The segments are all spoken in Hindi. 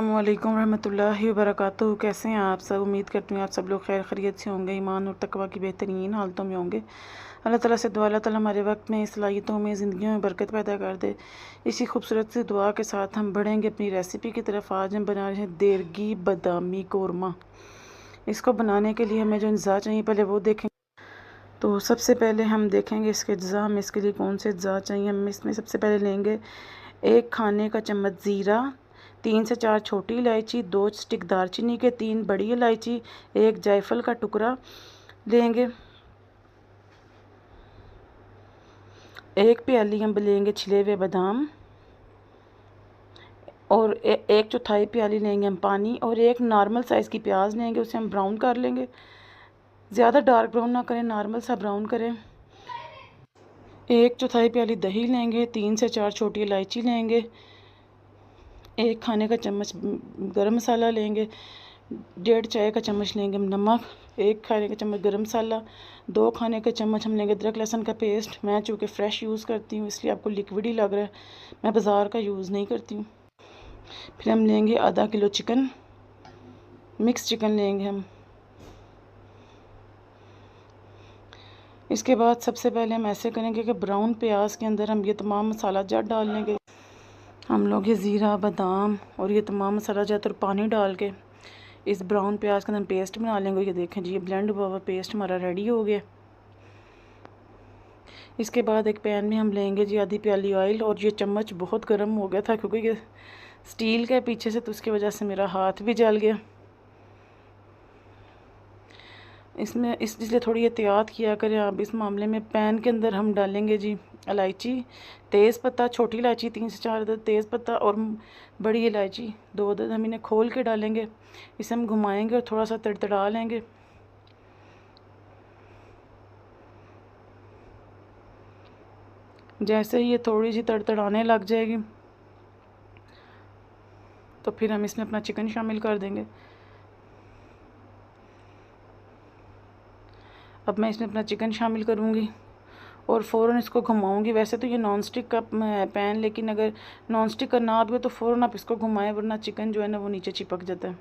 अस्सलामुअलैकुम रहमतुल्लाहि व बरकातुहू। कैसे हैं आप सब? उम्मीद करती हूँ आप सब लोग खैर खैरियत से होंगे, ईमान और तकवा की बेहतरीन हालतों में होंगे। अल्लाह ताला से दुआ, अल्लाह ताला हमारे वक्त में, सलाहियतों में, ज़िंदगियों में बरकत पैदा कर दे। इसी खूबसूरत सी दुआ के साथ हम बढ़ेंगे अपनी रेसिपी की तरफ। आज हम बना रहे हैं देरगी बादामी कौरमा। इसको बनाने के लिए हमें जो अज्जा चाहिए पहले वो देखेंगे। तो सबसे पहले हम देखेंगे इसके अज्जा, हमें इसके लिए कौन से अज्जा चाहिए। हम इसमें सबसे पहले लेंगे 1 खाने का चम्मच ज़ीरा, 3 से 4 छोटी इलायची, 2 स्टिक दालचीनी के, 3 बड़ी इलायची, 1 जायफल का टुकड़ा लेंगे। 1 प्याली हम लेंगे छिले हुए बादाम और 1/4 प्याली लेंगे हम पानी और 1 नॉर्मल साइज़ की प्याज लेंगे, उसे हम ब्राउन कर लेंगे। ज़्यादा डार्क ब्राउन ना करें, नॉर्मल सा ब्राउन करें। 1/4 प्याली दही लेंगे, 3 से 4 छोटी इलायची लेंगे, 1 खाने का चम्मच गरम मसाला लेंगे, 1.5 चाय का चम्मच लेंगे हम नमक, 1 खाने का चम्मच गरम मसाला, 2 खाने के चम्मच हम लेंगे अदरक लहसुन का पेस्ट। मैं चूँकि फ़्रेश यूज़ करती हूँ इसलिए आपको लिक्विड ही लग रहा है, मैं बाज़ार का यूज़ नहीं करती हूँ। फिर हम लेंगे आधा किलो चिकन, मिक्स चिकन लेंगे हम। इसके बाद सबसे पहले हम ऐसे करेंगे कि ब्राउन प्याज के अंदर हम ये तमाम मसाला जात डाल लेंगे। हम लोग ये ज़ीरा, बादाम और ये तमाम मसाला जात और पानी डाल के इस ब्राउन प्याज का हम पेस्ट बना लेंगे। ये देखें जी, ये ब्लेंड हुआ हुआ पेस्ट हमारा रेडी हो गया। इसके बाद एक पैन में हम लेंगे जी आधी प्याली ऑयल, और ये चम्मच बहुत गर्म हो गया था क्योंकि ये स्टील का है पीछे से, तो उसकी वजह से मेरा हाथ भी जल गया। इसमें इसलिए थोड़ी एहतियात किया करें आप इस मामले में। पैन के अंदर हम डालेंगे जी इलायची, तेज़ पत्ता, छोटी इलायची 3 से 4 अदद तेज़ पत्ता और बड़ी इलायची 2 अदद हम इन्हें खोल के डालेंगे। इसे हम घुमाएंगे और थोड़ा सा तड़तड़ा लेंगे। जैसे ही ये थोड़ी सी तड़तड़ाने लग जाएगी तो फिर हम इसमें अपना चिकन शामिल कर देंगे। अब मैं इसमें अपना चिकन शामिल करूँगी और फ़ौरन इसको घुमाऊँगी। वैसे तो ये नॉन स्टिक का पैन, लेकिन अगर नॉन स्टिक का ना भी हो तो फ़ौरन आप इसको घुमाएं, वरना चिकन जो है ना वो नीचे चिपक जाता है।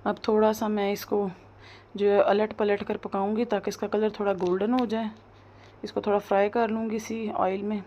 अब थोड़ा सा मैं इसको जो है अलट पलट कर पकाऊंगी ताकि इसका कलर थोड़ा गोल्डन हो जाए। इसको थोड़ा फ्राई कर लूँगी इसी ऑयल में।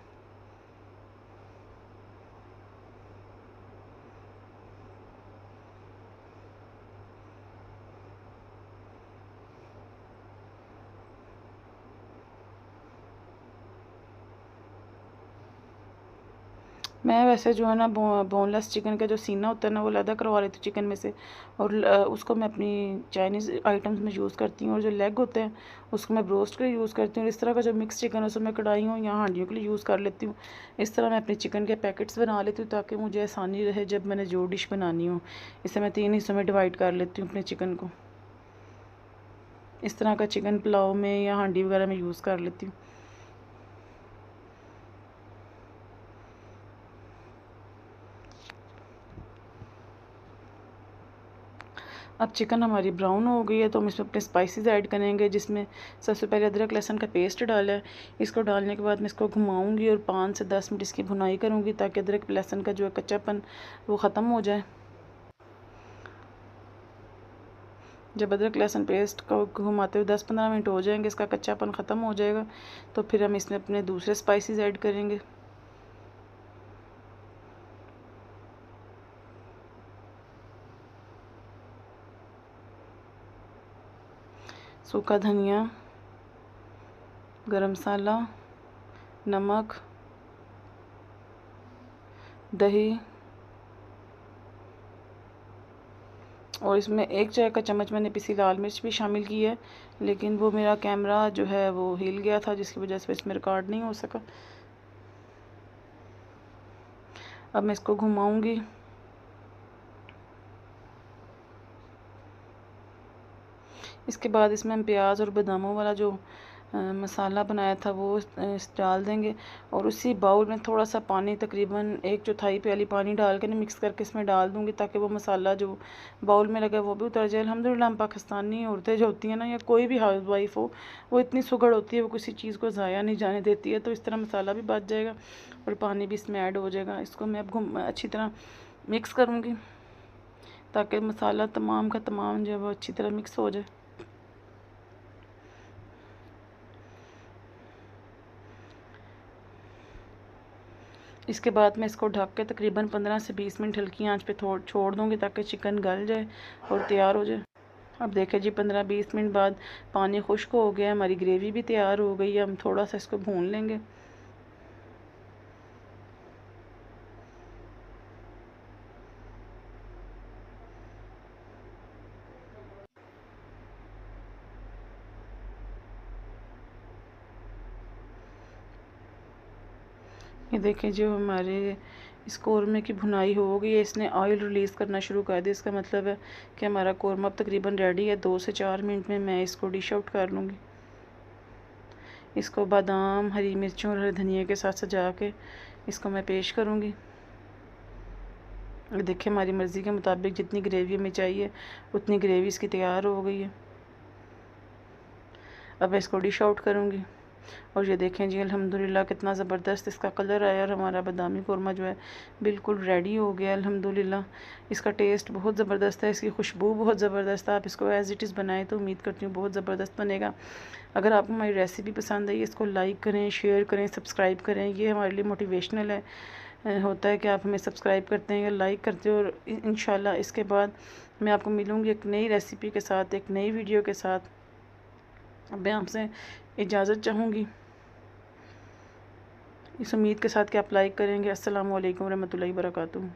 मैं वैसे जो है ना बोनलेस चिकन का जो सीना होता है ना वो अलग करवा लेती हूँ चिकन में से, और उसको मैं अपनी चाइनीज़ आइटम्स में यूज़ करती हूँ। और जो लेग होते हैं उसको मैं ब्रोस्ट के लिए यूज़ करती हूँ। और इस तरह का जो मिक्स चिकन है उसको मैं कढ़ाइयों या हांडियों के लिए यूज़ कर लेती हूँ। इस तरह मैं अपने चिकन के पैकेट्स बना लेती हूँ ताकि मुझे आसानी रहे जब मैंने जो डिश बनानी हो। इसे मैं 3 हिस्सों में डिवाइड कर लेती हूँ अपने चिकन को। इस तरह का चिकन पुलाव में या हांडी वगैरह में यूज़ कर लेती हूँ। अब चिकन हमारी ब्राउन हो गई है तो हम इसमें अपने स्पाइसेस ऐड करेंगे, जिसमें सबसे पहले अदरक लहसुन का पेस्ट डाला है। इसको डालने के बाद मैं इसको घुमाऊंगी और 5 से 10 मिनट इसकी भुनाई करूंगी ताकि अदरक लहसुन का जो है कच्चापन वो ख़त्म हो जाए। जब अदरक लहसुन पेस्ट को घुमाते हुए 10-15 मिनट हो जाएंगे, इसका कच्चापन ख़त्म हो जाएगा, तो फिर हम इसमें अपने दूसरे स्पाइसेस ऐड करेंगे। सूखा धनिया, गरम मसाला, नमक, दही, और इसमें 1 चाय का चम्मच मैंने पिसी लाल मिर्च भी शामिल की है, लेकिन वो मेरा कैमरा जो है वो हिल गया था जिसकी वजह से इसमें रिकॉर्ड नहीं हो सका। अब मैं इसको घुमाऊंगी। इसके बाद इसमें हम प्याज और बादामों वाला जो मसाला बनाया था वो डाल देंगे। और उसी बाउल में थोड़ा सा पानी, तकरीबन 1/4 प्याली पानी डाल के ना मिक्स करके इसमें डाल दूँगी, ताकि वो मसाला जो बाउल में लगा है वो भी उतर जाए। अल्हम्दुलिल्लाह हम पाकिस्तानी औरतें जो होती हैं ना, या कोई भी हाउस वाइफ हो, वो इतनी सुगड़ होती है, वो किसी चीज़ को ज़ाया नहीं जाने देती है। तो इस तरह मसाला भी बच जाएगा और पानी भी इसमें ऐड हो जाएगा। इसको मैं अब अच्छी तरह मिक्स करूँगी, ताकि मसाला तमाम का तमाम जो है वो अच्छी तरह मिक्स हो जाए। इसके बाद मैं इसको ढक के तकरीबन 15 से 20 मिनट हल्की आंच पे छोड़ दूँगी, ताकि चिकन गल जाए और तैयार हो जाए। अब देखें जी, 15-20 मिनट बाद पानी खुश्क हो गया, हमारी ग्रेवी भी तैयार हो गई है। हम थोड़ा सा इसको भून लेंगे। ये देखें जो हमारे इस कौरमे की भुनाई हो गई है, इसने ऑयल रिलीज़ करना शुरू कर दिया। इसका मतलब है कि हमारा कौरमा अब तकरीबन रेडी है। 2 से 4 मिनट में मैं इसको डिश आउट कर लूँगी। इसको बादाम, हरी मिर्चों और हरे धनिया के साथ सजा के इसको मैं पेश करूँगी। देखिए हमारी मर्ज़ी के मुताबिक जितनी ग्रेवी हमें चाहिए उतनी ग्रेवी इसकी तैयार हो गई है। अब मैं इसको डिश आउट करूँगी। और ये देखें जी, अल्हम्दुलिल्लाह कितना ज़बरदस्त इसका कलर आया, और हमारा बादामी कौरमा जो है बिल्कुल रेडी हो गया अल्हम्दुलिल्लाह। इसका टेस्ट बहुत ज़बरदस्त है, इसकी खुशबू बहुत ज़बरदस्त है। आप इसको एज़ इट इज़ बनाएं तो उम्मीद करती हूँ बहुत ज़बरदस्त बनेगा। अगर आपको हमारी रेसिपी पसंद आई, इसको लाइक करें, शेयर करें, सब्सक्राइब करें। ये हमारे लिए मोटिवेशनल है, होता है कि आप हमें सब्सक्राइब करते हैं या लाइक करते हो। और इंशाल्लाह इसके बाद मैं आपको मिलूँगी एक नई रेसिपी के साथ, एक नई वीडियो के साथ। अब मैं आपसे इजाज़त चाहूँगी इस उम्मीद के साथ कि आप लाइक करेंगे। अस्सलामु अलैकुम रहमतुल्लाहि व बरकातुहू।